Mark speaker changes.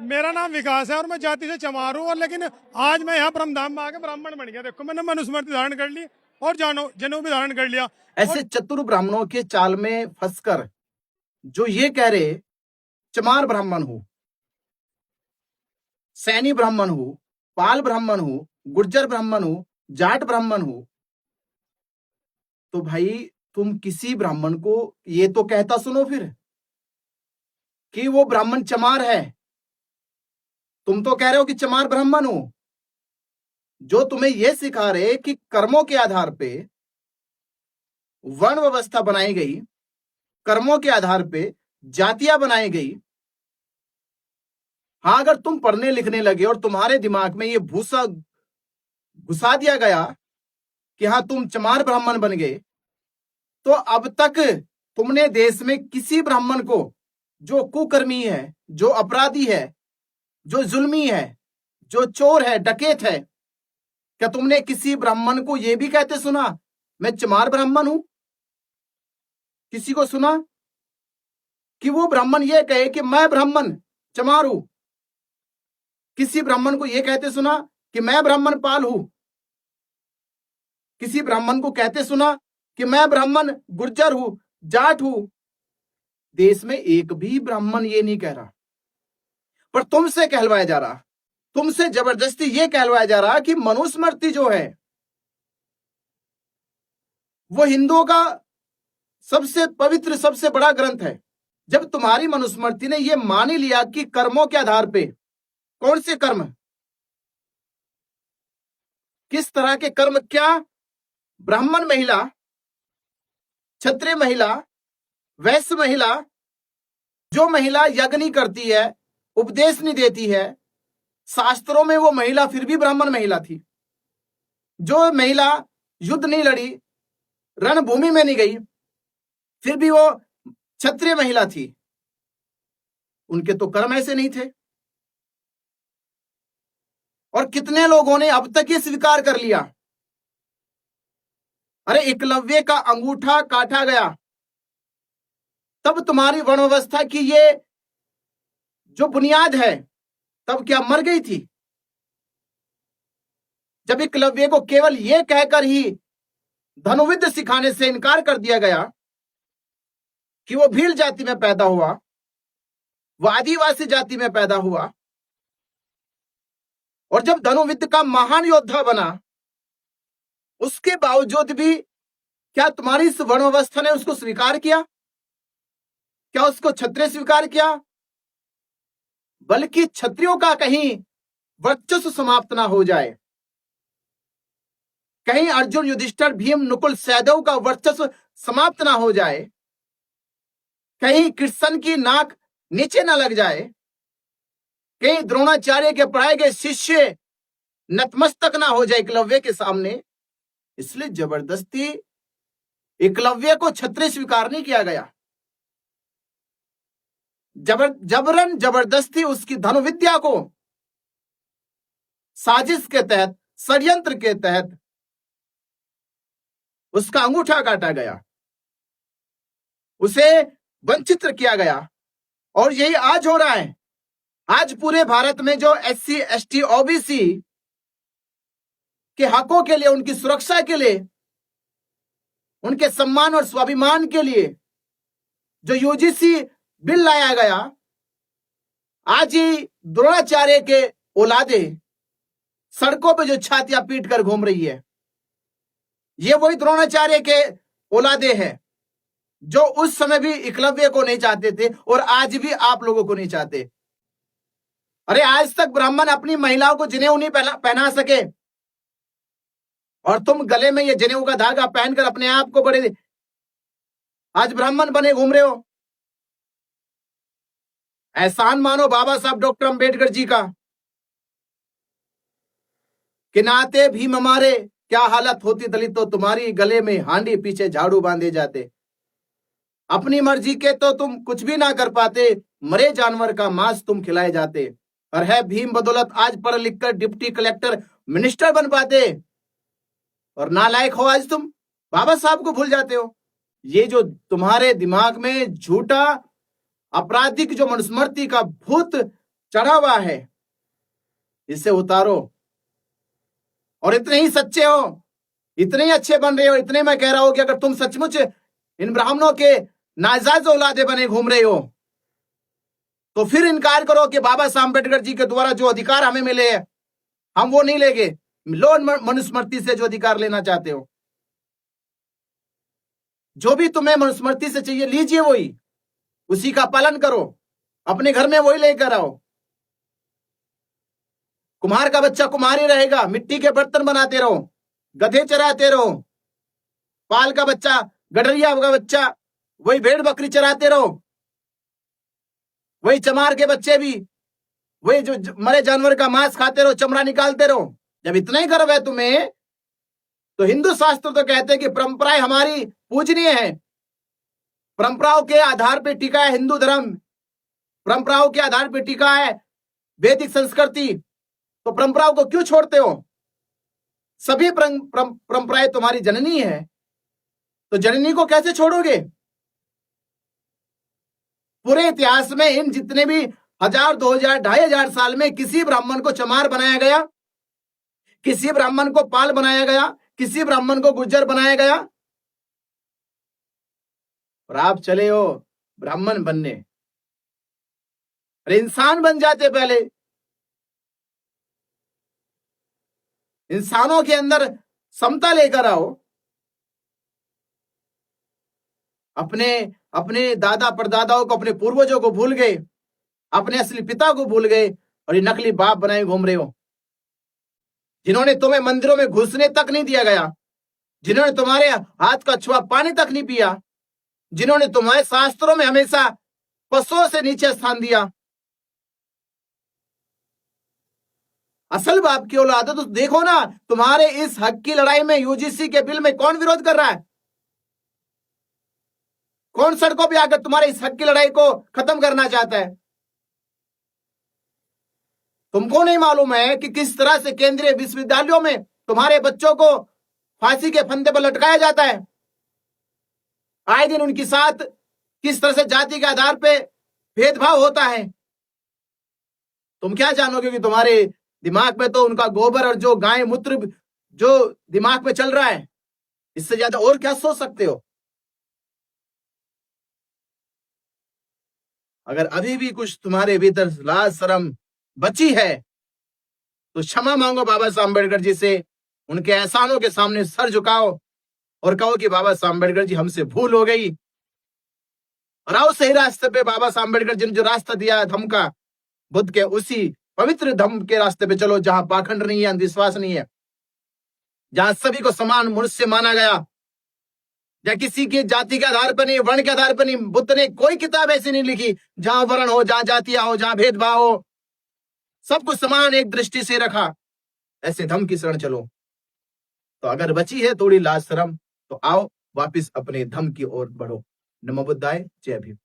Speaker 1: मेरा नाम विकास है और मैं जाति से चमार हूँ। और लेकिन आज मैं यहाँ परमधाम में आके ब्राह्मण बन गया। देखो मैंने मनुस्मृति धारण कर ली और जनेऊ भी धारण कर लिया।
Speaker 2: ऐसे चतुर ब्राह्मणों के चाल में फंसकर जो ये कह रहे चमार ब्राह्मण हूं, सैनी ब्राह्मण हूं, पाल ब्राह्मण हूं, गुर्जर ब्राह्मण हूं, जाट ब्राह्मण हूं, तो भाई तुम किसी ब्राह्मण को ये तो कहता सुनो फिर कि वो ब्राह्मण चमार है। तुम तो कह रहे हो कि चमार ब्राह्मण हो। जो तुम्हें यह सिखा रहे कि कर्मों के आधार पे वर्ण व्यवस्था बनाई गई, कर्मों के आधार पे जातियां बनाई गई। हाँ, अगर तुम पढ़ने लिखने लगे और तुम्हारे दिमाग में ये भूसा घुसा दिया गया कि हाँ तुम चमार ब्राह्मण बन गए, तो अब तक तुमने देश में किसी ब्राह्मण को जो कुकर्मी है, जो अपराधी है, जो जुल्मी है, जो चोर है, डकैत है, क्या तुमने किसी ब्राह्मण को यह भी कहते सुना मैं चमार ब्राह्मण हूं? किसी को सुना कि वो ब्राह्मण ये कहे कि मैं ब्राह्मण चमार हूं? किसी ब्राह्मण को यह कहते सुना कि मैं ब्राह्मण पाल हूं? किसी ब्राह्मण को कहते सुना कि मैं ब्राह्मण गुर्जर हूं, जाट हूं? देश में एक भी ब्राह्मण ये नहीं कह रहा, पर तुमसे कहलवाया जा रहा, तुमसे जबरदस्ती ये कहलवाया जा रहा कि मनुस्मृति जो है वो हिंदुओं का सबसे पवित्र, सबसे बड़ा ग्रंथ है। जब तुम्हारी मनुस्मृति ने यह मान ही लिया कि कर्मों के आधार पे, कौन से कर्म, किस तरह के कर्म, क्या ब्राह्मण महिला, क्षत्रिय महिला, वैश्य महिला, जो महिला यज्ञ नहीं करती है, उपदेश नहीं देती है, शास्त्रों में वो महिला फिर भी ब्राह्मण महिला थी। जो महिला युद्ध नहीं लड़ी, रणभूमि में नहीं गई, फिर भी वो क्षत्रिय महिला थी। उनके तो कर्म ऐसे नहीं थे। और कितने लोगों ने अब तक ये स्वीकार कर लिया। अरे एकलव्य का अंगूठा काटा गया, तब तुम्हारी वर्ण व्यवस्था की ये जो बुनियाद है, तब क्या मर गई थी? जब एकलव्य को केवल यह कहकर ही धनुर्विद्या सिखाने से इनकार कर दिया गया कि वो भील जाति में पैदा हुआ, वो आदिवासी जाति में पैदा हुआ, और जब धनुर्विद्या का महान योद्धा बना, उसके बावजूद भी क्या तुम्हारी इस वर्ण व्यवस्था ने उसको स्वीकार किया? क्या उसको क्षत्रिय स्वीकार किया? बल्कि क्षत्रियों का कहीं वर्चस्व समाप्त ना हो जाए, कहीं अर्जुन, युधिष्ठिर, भीम, नकुल, सहदेव का वर्चस्व समाप्त ना हो जाए, कहीं कृष्ण की नाक नीचे ना लग जाए, कहीं द्रोणाचार्य के पढ़ाए गए शिष्य नतमस्तक ना हो जाए एकलव्य के सामने। इसलिए जबरदस्ती एकलव्य को क्षत्रिय स्वीकार नहीं किया गया। जबरन जबरदस्ती उसकी धनुर्विद्या को साजिश के तहत, षड्यंत्र के तहत उसका अंगूठा काटा गया, उसे वंचित किया गया। और यही आज हो रहा है। आज पूरे भारत में जो SC, ST, OBC के हकों के लिए, उनकी सुरक्षा के लिए, उनके सम्मान और स्वाभिमान के लिए जो UGC बिल लाया गया, आज ही द्रोणाचार्य के औलादे सड़कों पे जो छातियां पीट कर घूम रही है, ये वही द्रोणाचार्य के औलादे हैं जो उस समय भी एकलव्य को नहीं चाहते थे और आज भी आप लोगों को नहीं चाहते। अरे आज तक ब्राह्मण अपनी महिलाओं को जनेऊ नहीं पहना सके, और तुम गले में ये जनेऊ का धागा पहनकर अपने आप को बड़े आज ब्राह्मण बने घूम रहे हो। एहसान मानो बाबा साहब डॉक्टर अंबेडकर जी का कि नाते भीम हमारे, क्या हालत होती दलितों तुम्हारी, गले में हांडी पीछे झाड़ू बांधे जाते, अपनी मर्जी के तो तुम कुछ भी ना कर पाते, मरे जानवर का मांस तुम खिलाए जाते। और है भीम बदौलत आज पढ़ लिख कर डिप्टी कलेक्टर, मिनिस्टर बन पाते, और नालायक हो आज तुम बाबा साहब को भूल जाते हो। ये जो तुम्हारे दिमाग में झूठा आपराधिक जो मनुस्मृति का भूत चढ़ा हुआ है, इसे उतारो। और इतने ही सच्चे हो, इतने ही अच्छे बन रहे हो, इतने मैं कह रहा हूं कि अगर तुम सचमुच इन ब्राह्मणों के नाजायज औलादे बने घूम रहे हो तो फिर इनकार करो कि बाबा साहब अम्बेडकर जी के द्वारा जो अधिकार हमें मिले हैं हम वो नहीं लेंगे। लो मनुस्मृति से जो अधिकार लेना चाहते हो, जो भी तुम्हें मनुस्मृति से चाहिए लीजिए, वही उसी का पालन करो, अपने घर में वही लेकर आओ। कुम्हार का बच्चा कुम्हार ही रहेगा, मिट्टी के बर्तन बनाते रहो, गधे चराते रहो। पाल का बच्चा, गडरिया का बच्चा, वही भेड़ बकरी चराते रहो। वही चमार के बच्चे भी वही जो मरे जानवर का मांस खाते रहो, चमड़ा निकालते रहो। जब इतना ही गर्व है तुम्हें तो हिंदू शास्त्र तो कहते हैं कि परंपराएं हमारी पूजनीय है, परंपराओं के आधार पर टिका है हिंदू धर्म, परंपराओं के आधार पर टिका है वैदिक संस्कृति। तो परंपराओं को क्यों छोड़ते हो? सभी परंपराएं तुम्हारी जननी है, तो जननी को कैसे छोड़ोगे? पूरे इतिहास में इन जितने भी 1000, 2000, 2500 साल में किसी ब्राह्मण को चमार बनाया गया, किसी ब्राह्मण को पाल बनाया गया, किसी ब्राह्मण को गुज्जर बनाया गया? और आप चले हो ब्राह्मण बनने। अरे इंसान बन जाते पहले, इंसानों के अंदर समता लेकर आओ। अपने दादा परदादाओं को, अपने पूर्वजों को भूल गए, अपने असली पिता को भूल गए और ये नकली बाप बनाए घूम रहे हो, जिन्होंने तुम्हें मंदिरों में घुसने तक नहीं दिया गया, जिन्होंने तुम्हारे हाथ का छुआ पानी तक नहीं पिया, जिन्होंने तुम्हारे शास्त्रों में हमेशा पशुओं से नीचे स्थान दिया। असल बाप की औलाद है तो देखो ना, तुम्हारे इस हक की लड़ाई में यूजीसी के बिल में कौन विरोध कर रहा है? कौन सड़कों पे आकर तुम्हारे इस हक की लड़ाई को खत्म करना चाहता है? तुमको नहीं मालूम है कि किस तरह से केंद्रीय विश्वविद्यालयों में तुम्हारे बच्चों को फांसी के फंदे पर लटकाया जाता है? आए दिन उनके साथ किस तरह से जाति के आधार पे भेदभाव होता है? तुम क्या जानोगे कि तुम्हारे दिमाग में तो उनका गोबर और जो गाय मूत्र जो दिमाग में चल रहा है, इससे ज्यादा और क्या सोच सकते हो? अगर अभी भी कुछ तुम्हारे भीतर लाज शर्म बची है तो क्षमा मांगो बाबा साहब अम्बेडकर जी से, उनके एहसानों के सामने सर झुकाओ और कहो कि बाबा साहब अम्बेडकर जी हमसे भूल हो गई, और आओ सही रास्ते पे। बाबा साहब अम्बेडकर जी ने जो रास्ता दिया धम्म का, बुद्ध के, उसी पवित्र धम्म के रास्ते पे चलो, जहां पाखंड नहीं है, अंधविश्वास नहीं है, जहां सभी को समान मनुष्य माना गया, या किसी की जाति के आधार पर नहीं, वर्ण के आधार पर नहीं। बुद्ध ने कोई किताब ऐसी नहीं लिखी जहां वर्ण हो, जहां जातियां हो, जहां भेदभाव हो, सबको समान एक दृष्टि से रखा। ऐसे धम्म की शरण चलो। तो अगर बची है थोड़ी लाज शर्म तो आओ वापिस अपने धम्म की ओर बढ़ो। नमो बुद्धाय, जय भीम।